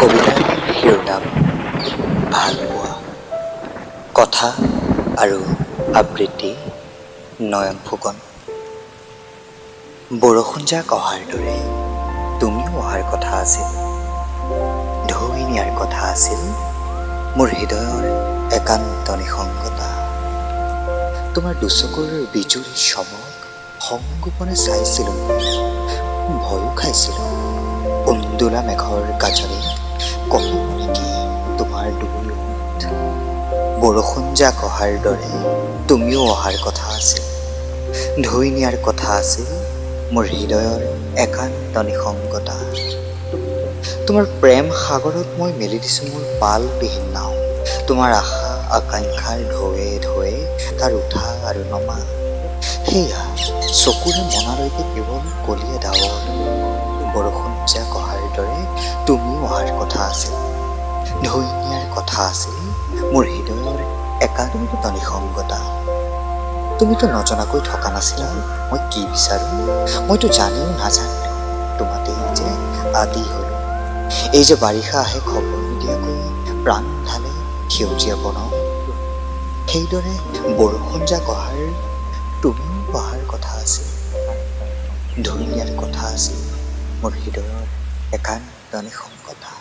কবিতাৰ শিৰোনাম ভালপোৱা। কথা আৰু আবৃত্তি নয়ন ফুকন। বৰষুণ যাক অহাৰ দৰে তুমিও অহাৰ কথা আছিল, ঢৌ নিয়াৰ কথা আছিল মোৰ হৃদয়ৰ একান্ত নিসংগতা। তোমাৰ দুচকুৰ বিজুৰী চমক সংগোপনে চাইছিলোঁ, ভয়ো খাইছিলোঁ। উন্দোলা মেঘৰ গাজনি কঁপিব নেকি তোমাৰ দুই ওঁঠ। বৰষুণ যাক অহাৰ দৰে তুমিও অহাৰ কথা আছিল, ঢৌ নিয়াৰ কথা আছিল মোৰ হৃদয়ৰ একান্ত নিসংগতা। তোমাৰ প্ৰেম সাগৰত মই মেলি দিছোঁ মোৰ পালবিহীন নাও। তোমাৰ আশা আকাংক্ষাৰ ঢৌৱে ঢৌৱে তাৰ উঠা আৰু নমা। সেয়া চকুৰে মনালৈকে কেৱল কলীয়া ডাৱৰ। বৰষুণ যাক অহাৰ দৰে তুমিও অহাৰ কথা আছিল, ঢৌ নিয়াৰ কথা আছিল মোৰ হৃদয়ৰ একান্ত নিসংগতা। তুমিতো নজনাকৈ থকা নাছিলা মই কি বিচাৰো, মইতো জানিও নাজানিলো তোমাতেই যে আদি হলো। এই যে বাৰিষা আহে খবৰ নিদিয়াকৈ প্ৰাণ ঢালে সেউজীয়া বনৰ, সেইদৰে বৰষুণ যাক অহাৰ তুমিও অহাৰ কথা আছিল, ঢৌ নিয়াৰ কথা আছিল মোৰ হৃদয়ৰ একান্ত নিসংগতা।